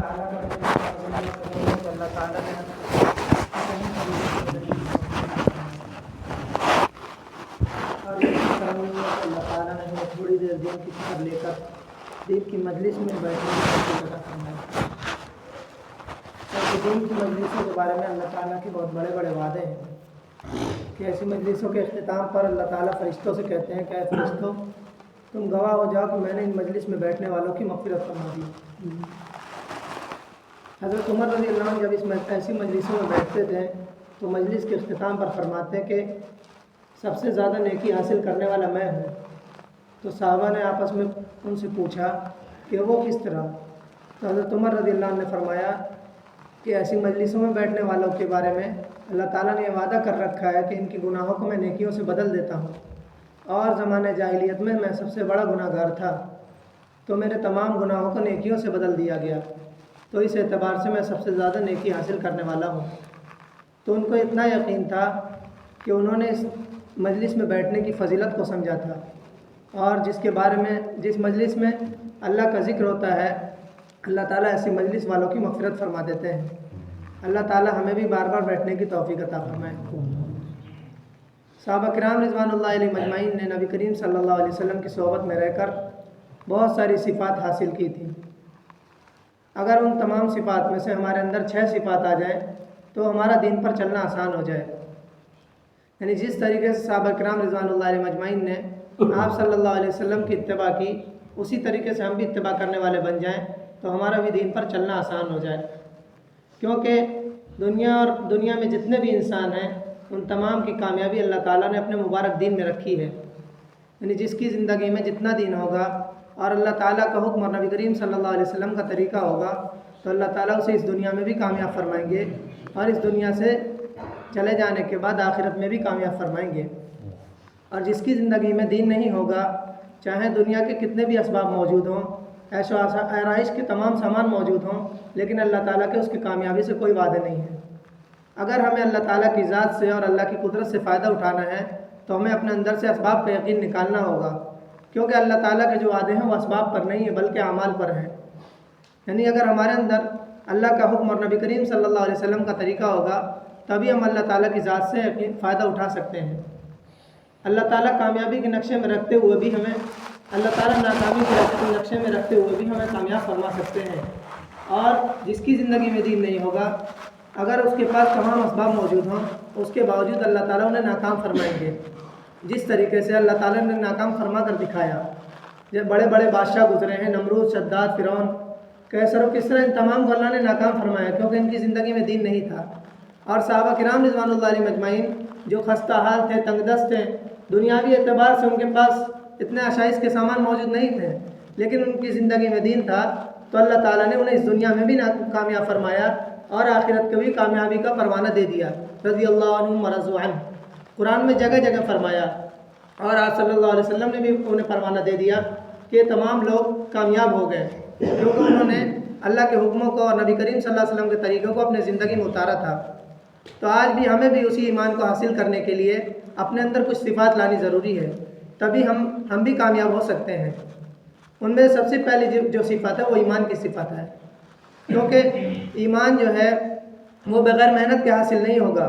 تعالیٰ کا اللہ تعالیٰ نے اللہ تعالیٰ نے ہمیں تھوڑی دیر دین کی خبر لے کر دین کی مجلس میں بیٹھنے کی فرمایا. دین کی مجلسوں کے بارے میں اللہ تعالیٰ کے بہت بڑے بڑے وعدے ہیں کہ ایسی مجلسوں کے اختتام پر اللہ تعالیٰ فرشتوں سے کہتے ہیں کہ اے فرشتوں تم گواہ ہو جاؤ کہ میں نے ان مجلس میں بیٹھنے والوں کی مغفرت فرما دی. حضرت عمر رضی اللہ عنہ جب ایسی مجلسوں میں بیٹھتے تھے تو مجلس کے اختتام پر فرماتے ہیں کہ سب سے زیادہ نیکی حاصل کرنے والا میں ہوں. تو صحابہ نے آپس میں ان سے پوچھا کہ وہ کس طرح. تو حضرت عمر رضی اللہ عنہ نے فرمایا کہ ایسی مجلسوں میں بیٹھنے والوں کے بارے میں اللہ تعالیٰ نے یہ وعدہ کر رکھا ہے کہ ان کی گناہوں کو میں نیکیوں سے بدل دیتا ہوں. اور زمانہ جاہلیت میں سب سے بڑا گناہ گار تھا تو میرے تمام گناہوں کو نیکیوں سے بدل دیا گیا. تو اس اعتبار سے میں سب سے زیادہ نیکی حاصل کرنے والا ہوں. تو ان کو اتنا یقین تھا کہ انہوں نے اس مجلس میں بیٹھنے کی فضیلت کو سمجھا تھا. اور جس مجلس میں اللہ کا ذکر ہوتا ہے اللہ تعالیٰ ایسی مجلس والوں کی مغفرت فرما دیتے ہیں. اللہ تعالیٰ ہمیں بھی بار بار بیٹھنے کی توفیق عطا فرمائے. صحابہ کرام رضوان اللہ علیہ مجمعین نے نبی کریم صلی اللہ علیہ وسلم کی صحبت میں رہ کر بہت ساری صفات حاصل کی تھیں. اگر ان تمام صفات میں سے ہمارے اندر 6 صفات آ جائیں تو ہمارا دین پر چلنا آسان ہو جائے. یعنی جس طریقے سے صحابہ کرام رضوان اللہ علیہ مجمعین نے آپ صلی اللہ علیہ وسلم کی اتباع کی اسی طریقے سے ہم بھی اتباع کرنے والے بن جائیں تو ہمارا بھی دین پر چلنا آسان ہو جائے. کیونکہ دنیا میں جتنے بھی انسان ہیں ان تمام کی کامیابی اللہ تعالیٰ نے اپنے مبارک دین میں رکھی ہے. یعنی جس کی زندگی میں جتنا دین ہوگا اور اللہ تعالیٰ کا حکم اور نبی کریم صلی اللہ علیہ وسلم کا طریقہ ہوگا تو اللہ تعالیٰ اسے اس دنیا میں بھی کامیاب فرمائیں گے اور اس دنیا سے چلے جانے کے بعد آخرت میں بھی کامیاب فرمائیں گے. اور جس کی زندگی میں دین نہیں ہوگا چاہے دنیا کے کتنے بھی اسباب موجود ہوں عیش و آرائش کے تمام سامان موجود ہوں لیکن اللہ تعالیٰ کے اس کی کامیابی سے کوئی وعدے نہیں ہے. اگر ہمیں اللہ تعالیٰ کی ذات سے اور اللہ کی قدرت سے فائدہ اٹھانا ہے تو ہمیں اپنے اندر سے اسباب کا یقین نکالنا ہوگا. کیونکہ اللہ تعالیٰ کے جو وعدے ہیں وہ اسباب پر نہیں ہیں بلکہ اعمال پر ہیں. یعنی اگر ہمارے اندر اللہ کا حکم اور نبی کریم صلی اللہ علیہ وسلم کا طریقہ ہوگا تبھی ہم اللہ تعالیٰ کی ذات سے فائدہ اٹھا سکتے ہیں. اللہ تعالیٰ کامیابی کے نقشے میں رکھتے ہوئے بھی ہمیں اللہ تعالیٰ ناکامی کے نقشے میں رکھتے ہوئے بھی ہمیں کامیاب فرما سکتے ہیں. اور جس کی زندگی میں دین نہیں ہوگا اگر اس کے پاس تمام اسباب موجود ہوں اس کے باوجود اللہ تعالیٰ انہیں ناکام فرمائیں گے. جس طریقے سے اللہ تعالیٰ نے ناکام فرما کر دکھایا. جب بڑے بڑے بادشاہ گزرے ہیں نمرود شداد فرعون کیسر و کسرا ان تمام کو اللہ نے ناکام فرمایا کیونکہ ان کی زندگی میں دین نہیں تھا. اور صحابہ کرام رضوان اللہ علیہ مجمعین جو خستہ حال تھے تنگ دست تھے دنیاوی اعتبار سے ان کے پاس اتنے آشائش کے سامان موجود نہیں تھے لیکن ان کی زندگی میں دین تھا تو اللہ تعالیٰ نے انہیں اس دنیا میں بھی کامیاب فرمایا اور آخرت کو بھی کامیابی کا پروانہ دے دیا. رضی اللہ عنہم ورضوا عنہ قرآن میں جگہ جگہ فرمایا اور آپ صلی اللہ علیہ وسلم نے بھی انہیں پروانہ دے دیا کہ تمام لوگ کامیاب ہو گئے کیونکہ انہوں نے اللہ کے حکموں کو اور نبی کریم صلی اللہ علیہ وسلم کے طریقوں کو اپنے زندگی میں اتارا تھا. تو آج بھی ہمیں بھی اسی ایمان کو حاصل کرنے کے لیے اپنے اندر کچھ صفات لانی ضروری ہے تبھی ہم بھی کامیاب ہو سکتے ہیں. ان میں سب سے پہلی جو صفت ہے وہ ایمان کی صفت ہے. کیونکہ ایمان جو ہے وہ بغیر محنت کے حاصل نہیں ہوگا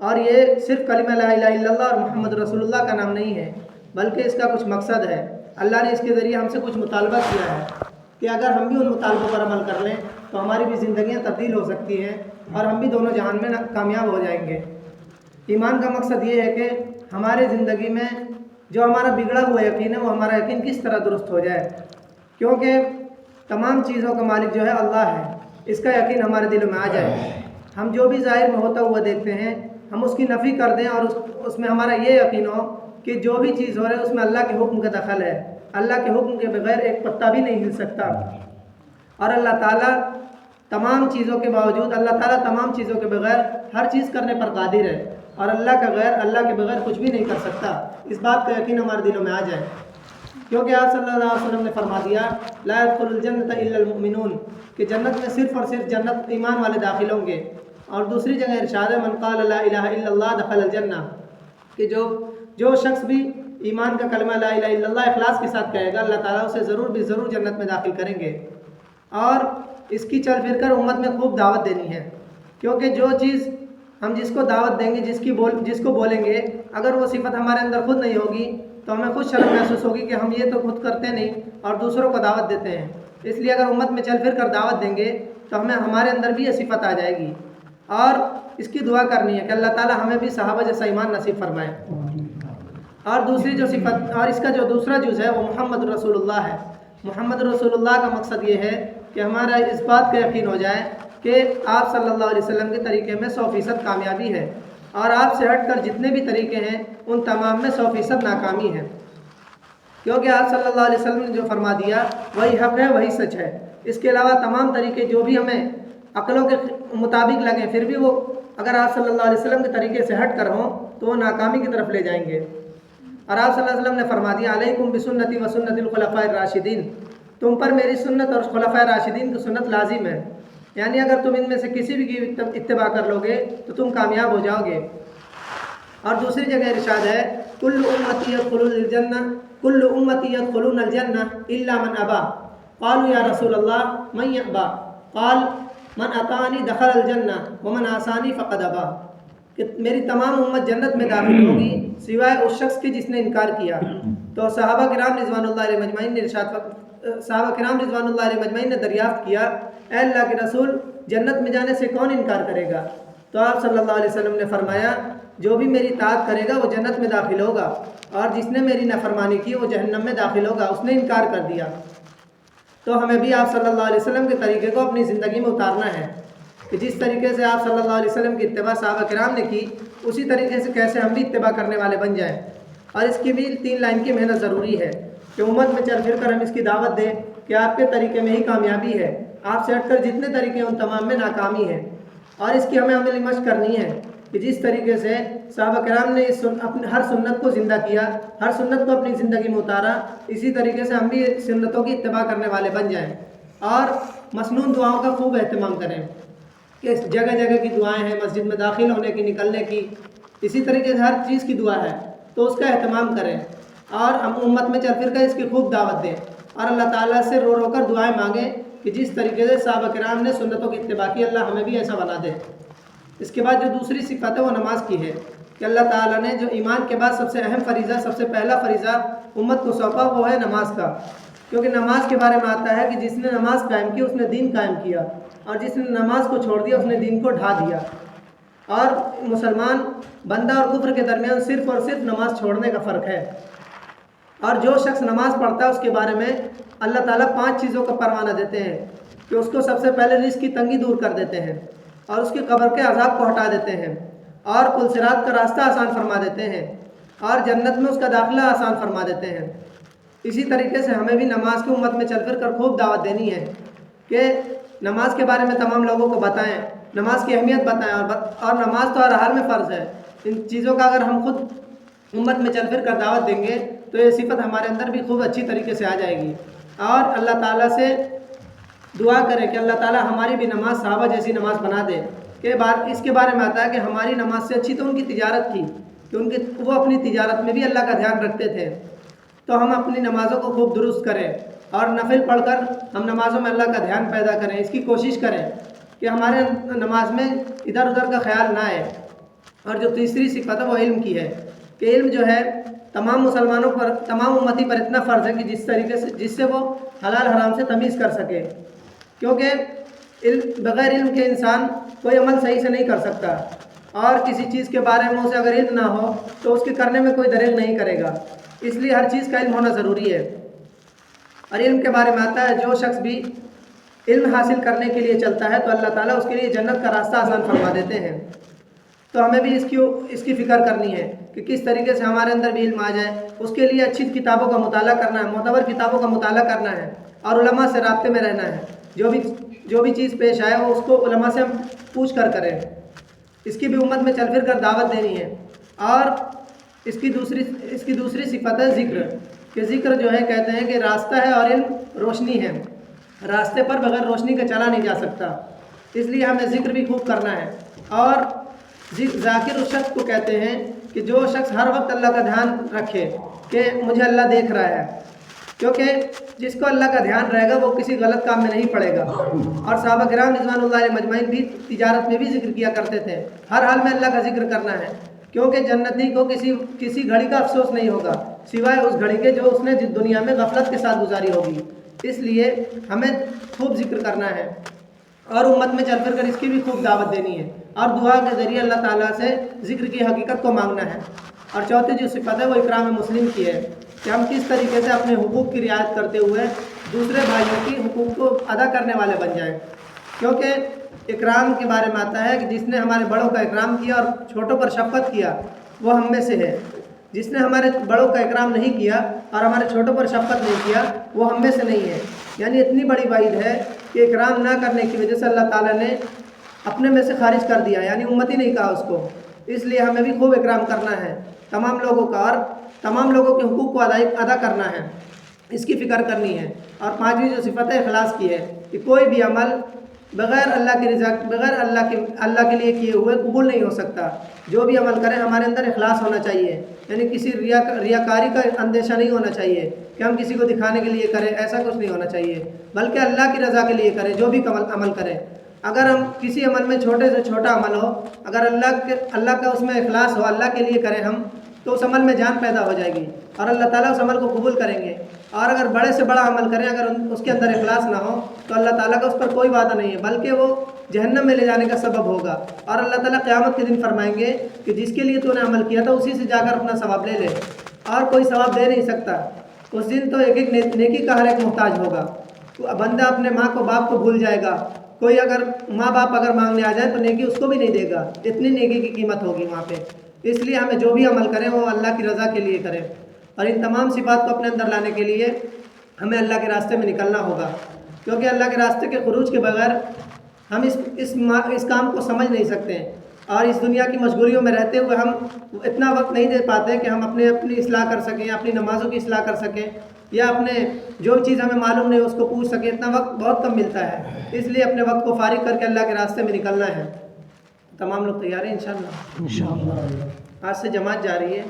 اور یہ صرف کلمہ لا الہ الا اللہ اور محمد رسول اللہ کا نام نہیں ہے بلکہ اس کا کچھ مقصد ہے. اللہ نے اس کے ذریعے ہم سے کچھ مطالبہ کیا ہے کہ اگر ہم بھی ان مطالبوں پر عمل کر لیں تو ہماری بھی زندگیاں تبدیل ہو سکتی ہیں اور ہم بھی دونوں جہان میں کامیاب ہو جائیں گے. ایمان کا مقصد یہ ہے کہ ہمارے زندگی میں جو ہمارا بگڑا ہوا یقین ہے وہ ہمارا یقین کس طرح درست ہو جائے. کیونکہ تمام چیزوں کا مالک جو ہے اللہ ہے اس کا یقین ہمارے دلوں میں آ جائے. ہم جو بھی ظاہر میں ہوتا ہوا دیکھتے ہیں ہم اس کی نفی کر دیں اور اس میں ہمارا یہ یقین ہو کہ جو بھی چیز ہو رہا ہے اس میں اللہ کے حکم کا دخل ہے. اللہ کے حکم کے بغیر ایک پتا بھی نہیں ہل سکتا. اور اللہ تعالیٰ تمام چیزوں کے باوجود اللہ تعالیٰ تمام چیزوں کے بغیر ہر چیز کرنے پر قادر ہے اور اللہ کے بغیر کچھ بھی نہیں کر سکتا. اس بات کا یقین ہمارے دلوں میں آ جائے. کیونکہ آپ صلی اللہ علیہ وسلم نے فرما دیا لا يدخل الجنة الا المؤمنون کہ جنت میں صرف اور صرف جنت ایمان والے داخل ہوں گے. اور دوسری جگہ ارشاد ہے من قال لا الہ الا اللہ دخل الجنہ کہ جو شخص بھی ایمان کا کلمہ لا الہ الا اللہ اخلاص کے ساتھ کہے گا اللہ تعالیٰ اسے ضرور جنت میں داخل کریں گے. اور اس کی چل پھر کر امت میں خوب دعوت دینی ہے، کیونکہ جو چیز ہم جس کو دعوت دیں گے، جس کو بولیں گے، اگر وہ صفت ہمارے اندر خود نہیں ہوگی تو ہمیں خود شرم محسوس ہوگی کہ ہم یہ تو خود کرتے نہیں اور دوسروں کو دعوت دیتے ہیں۔ اس لیے اگر امت میں چل پھر کر دعوت دیں گے تو ہمارے اندر بھی یہ صفت آ جائے گی، اور اس کی دعا کرنی ہے کہ اللہ تعالیٰ ہمیں بھی صحابہ جیسا ایمان نصیب فرمائے۔ اور دوسری جو صفت اور اس کا جو دوسرا جز ہے وہ محمد رسول اللہ ہے۔ محمد رسول اللہ کا مقصد یہ ہے کہ ہمارا اس بات کا یقین ہو جائے کہ آپ صلی اللہ علیہ وسلم کے طریقے میں 100% کامیابی ہے، اور آپ سے ہٹ کر جتنے بھی طریقے ہیں ان تمام میں 100% ناکامی ہے، کیونکہ آپ صلی اللہ علیہ وسلم نے جو فرما دیا وہی حق ہے، وہی سچ ہے۔ اس کے علاوہ تمام طریقے جو بھی ہمیں عقلوں کے مطابق لگیں، پھر بھی وہ اگر آپ صلی اللہ علیہ وسلم کے طریقے سے ہٹ کر ہوں تو وہ ناکامی کی طرف لے جائیں گے۔ اور آپ صلی اللہ علیہ وسلم نے فرما دیا علیکم بسنتی و سنت الخلفاء الراشدین، تم پر میری سنت اور خلفاء راشدین کی سنت لازم ہے، یعنی اگر تم ان میں سے کسی بھی کی اتباع کر لو گے تو تم کامیاب ہو جاؤ گے۔ اور دوسری جگہ ارشاد ہے کل امتی یدخلون الجنہ کل امتی یدخلون الجنہ الا من ابا، قالوا یا رسول اللہ من یابا، قال من اطاعنی دخل الجنہ ومن عصانی فقد ابا، کہ میری تمام امت جنت میں داخل ہوگی سوائے اس شخص کے جس نے انکار کیا۔ تو صحابہ کرام رضوان اللہ علیہ مجمعین نے دریافت کیا اے اللہ کے رسول جنت میں جانے سے کون انکار کرے گا؟ تو آپ صلی اللہ علیہ وسلم نے فرمایا جو بھی میری اطاعت کرے گا وہ جنت میں داخل ہوگا، اور جس نے میری نافرمانی کی وہ جہنم میں داخل ہوگا، اس نے انکار کر دیا۔ تو ہمیں بھی آپ صلی اللہ علیہ وسلم کے طریقے کو اپنی زندگی میں اتارنا ہے کہ جس طریقے سے آپ صلی اللہ علیہ وسلم کی اتباع صحابہ کرام نے کی، اسی طریقے سے کیسے ہم بھی اتباع کرنے والے بن جائیں۔ اور اس کی بھی 3 لائن کی محنت ضروری ہے کہ امت میں چل پھر کر ہم اس کی دعوت دیں کہ آپ کے طریقے میں ہی کامیابی ہے، آپ سے ہٹ کر جتنے طریقے ہیں ان تمام میں ناکامی ہے۔ اور اس کی ہمیں عملی مشق کرنی ہے کہ جس طریقے سے صحابہ کرام نے ہر سنت کو زندہ کیا، ہر سنت کو اپنی زندگی میں اتارا، اسی طریقے سے ہم بھی سنتوں کی اتباع کرنے والے بن جائیں، اور مسنون دعاؤں کا خوب اہتمام کریں کہ جگہ جگہ کی دعائیں ہیں، مسجد میں داخل ہونے کی، نکلنے کی، اسی طریقے سے ہر چیز کی دعا ہے تو اس کا اہتمام کریں، اور ہم امت میں چل پھر کر اس کی خوب دعوت دیں، اور اللہ تعالیٰ سے رو رو کر دعائیں مانگیں کہ جس طریقے سے صحابہ کرام نے سنتوں کی اتباع کی اللہ ہمیں بھی ایسا بنا دے۔ اس کے بعد جو دوسری صفت ہے وہ نماز کی ہے کہ اللہ تعالیٰ نے جو ایمان کے بعد سب سے اہم فریضہ، سب سے پہلا فریضہ امت کو سونپا وہ ہے نماز کا، کیونکہ نماز کے بارے میں آتا ہے کہ جس نے نماز قائم کی اس نے دین قائم کیا، اور جس نے نماز کو چھوڑ دیا اس نے دین کو ڈھا دیا۔ اور مسلمان بندہ اور کفر کے درمیان صرف اور صرف نماز چھوڑنے کا فرق ہے، اور جو شخص نماز پڑھتا ہے اس کے بارے میں اللہ تعالیٰ 5 چیزوں کا پروانہ دیتے ہیں کہ اس کو سب سے پہلے رزق کی تنگی دور کر دیتے ہیں، اور اس کی قبر کے عذاب کو ہٹا دیتے ہیں، اور پل صراط کا راستہ آسان فرما دیتے ہیں، اور جنت میں اس کا داخلہ آسان فرما دیتے ہیں۔ اسی طریقے سے ہمیں بھی نماز کی امت میں چل پھر کر خوب دعوت دینی ہے کہ نماز کے بارے میں تمام لوگوں کو بتائیں، نماز کی اہمیت بتائیں، اور نماز تو ہر حال میں فرض ہے۔ ان چیزوں کا اگر ہم خود امت میں چل پھر کر دعوت دیں گے تو یہ صفت ہمارے اندر بھی خوب اچھی طریقے سے آ جائے گی، اور اللہ تعالیٰ سے دعا کریں کہ اللہ تعالیٰ ہماری بھی نماز صحابہ جیسی نماز بنا دے۔ کہ اس کے بارے میں آتا ہے کہ ہماری نماز سے اچھی تو ان کی تجارت تھی کہ وہ اپنی تجارت میں بھی اللہ کا دھیان رکھتے تھے۔ تو ہم اپنی نمازوں کو خوب درست کریں، اور نفل پڑھ کر ہم نمازوں میں اللہ کا دھیان پیدا کریں، اس کی کوشش کریں کہ ہمارے نماز میں ادھر ادھر کا خیال نہ آئے۔ اور جو تیسری صفت ہے وہ علم کی ہے کہ علم جو ہے تمام مسلمانوں پر، تمام امتی پر اتنا فرض ہے کہ جس سے وہ حلال حرام سے تمیز کر سکے، کیونکہ بغیر علم کے انسان کوئی عمل صحیح سے نہیں کر سکتا، اور کسی چیز کے بارے میں اسے اگر علم نہ ہو تو اس کے کرنے میں کوئی دریغ نہیں کرے گا، اس لیے ہر چیز کا علم ہونا ضروری ہے۔ اور علم کے بارے میں آتا ہے جو شخص بھی علم حاصل کرنے کے لیے چلتا ہے تو اللہ تعالیٰ اس کے لیے جنت کا راستہ آسان فرما دیتے ہیں۔ تو ہمیں بھی اس کی فکر کرنی ہے کہ کس طریقے سے ہمارے اندر بھی علم آ جائے، اس کے لیے اچھی کتابوں کا مطالعہ کرنا ہے، معتبر کتابوں کا مطالعہ کرنا ہے، اور علماء سے رابطے میں رہنا ہے، جو بھی چیز پیش آئے وہ اس کو علماء سے ہم پوچھ کر کریں۔ اس کی بھی امت میں چل پھر کر دعوت دینی ہے۔ اور اس کی دوسری صفت ہے ذکر، کہ ذکر جو ہے کہتے ہیں کہ راستہ ہے اور علم روشنی ہے، راستے پر بغیر روشنی کے چلا نہیں جا سکتا، اس لیے ہمیں ذکر بھی خوب کرنا ہے۔ اور ذاکر اس شخص کو کہتے ہیں کہ جو شخص ہر وقت اللہ کا دھیان رکھے کہ مجھے اللہ دیکھ رہا ہے، کیونکہ جس کو اللہ کا دھیان رہے گا وہ کسی غلط کام میں نہیں پڑے گا۔ اور صحابہ کرام رضوان اللہ علیہ مجمعین بھی تجارت میں بھی ذکر کیا کرتے تھے، ہر حال میں اللہ کا ذکر کرنا ہے، کیونکہ جنتی کو کسی گھڑی کا افسوس نہیں ہوگا سوائے اس گھڑی کے جو اس نے دنیا میں غفلت کے ساتھ گزاری ہوگی۔ اس لیے ہمیں خوب ذکر کرنا ہے اور امت میں چل کر اس کی بھی خوب دعوت دینی ہے، اور دعا کے ذریعے اللہ تعالیٰ سے ذکر کی حقیقت کو مانگنا ہے۔ اور چوتھی جو صفت ہے وہ اکرام مسلم کی ہے کہ ہم کس طریقے سے اپنے حقوق کی رعایت کرتے ہوئے دوسرے بھائیوں کی حقوق کو ادا کرنے والے بن جائیں، کیونکہ اکرام کے بارے میں آتا ہے کہ جس نے ہمارے بڑوں کا اکرام کیا اور چھوٹوں پر شفقت کیا وہ ہم میں سے ہے، جس نے ہمارے بڑوں کا اکرام نہیں کیا اور ہمارے چھوٹوں پر شفقت نہیں کیا وہ ہم میں سے نہیں ہے۔ یعنی اتنی بڑی وعید ہے کہ اکرام نہ کرنے کی وجہ سے اللہ تعالیٰ نے اپنے میں سے خارج کر دیا، یعنی امتی نہیں کہا اس کو۔ اس لیے ہمیں بھی خوب اکرام کرنا ہے تمام لوگوں کا، اور تمام لوگوں کے حقوق کو ادا کرنا ہے، اس کی فکر کرنی ہے۔ اور پانچویں جو صفت ہے اخلاص کی ہے کہ کوئی بھی عمل بغیر اللہ کی رضا، بغیر اللہ کے لیے کیے ہوئے قبول نہیں ہو سکتا۔ جو بھی عمل کریں ہمارے اندر اخلاص ہونا چاہیے، یعنی کسی ریاکاری کا اندیشہ نہیں ہونا چاہیے کہ ہم کسی کو دکھانے کے لیے کریں، ایسا کچھ نہیں ہونا چاہیے، بلکہ اللہ کی رضا کے لیے کریں جو بھی عمل کریں۔ اگر ہم کسی عمل میں چھوٹے سے چھوٹا عمل ہو، اگر اللہ کا اس میں اخلاص ہو، اللہ کے لیے کریں ہم، تو اس عمل میں جان پیدا ہو جائے گی اور اللہ تعالیٰ اس عمل کو قبول کریں گے۔ اور اگر بڑے سے بڑا عمل کریں اگر اس کے اندر اخلاص نہ ہو تو اللہ تعالیٰ کا اس پر کوئی وعدہ نہیں ہے، بلکہ وہ جہنم میں لے جانے کا سبب ہوگا۔ اور اللہ تعالیٰ قیامت کے دن فرمائیں گے کہ جس کے لیے تو نے عمل کیا تھا اسی سے جا کر اپنا ثواب لے لے، اور کوئی ثواب دے نہیں سکتا۔ اس دن تو ایک نیکی کا ہر ایک محتاج ہوگا۔ بندہ اپنے ماں کو باپ کو بھول جائے گا، کوئی اگر ماں باپ اگر مانگنے آ جائے تو نیکی اس کو بھی نہیں دے گا، اتنی نیکی کی قیمت ہوگی وہاں پہ۔ اس لیے ہمیں جو بھی عمل کریں وہ اللہ کی رضا کے لیے کریں، اور ان تمام صفات کو اپنے اندر لانے کے لیے ہمیں اللہ کے راستے میں نکلنا ہوگا، کیونکہ اللہ کے راستے کے خروج کے بغیر ہم اس کام کو سمجھ نہیں سکتے ہیں، اور اس دنیا کی مشغولیوں میں رہتے ہوئے ہم اتنا وقت نہیں دے پاتے کہ ہم اپنی اصلاح کر سکیں، اپنی نمازوں کی اصلاح کر سکیں، یا اپنے جو چیز ہمیں معلوم نہیں اس کو پوچھ سکیں۔ اتنا وقت بہت کم ملتا ہے، اس لیے اپنے وقت کو فارغ کر کے اللہ کے راستے میں نکلنا ہے۔ تمام لوگ تیار ہیں انشاءاللہ؟ انشاءاللہ۔ آج سے جماعت جا رہی ہے۔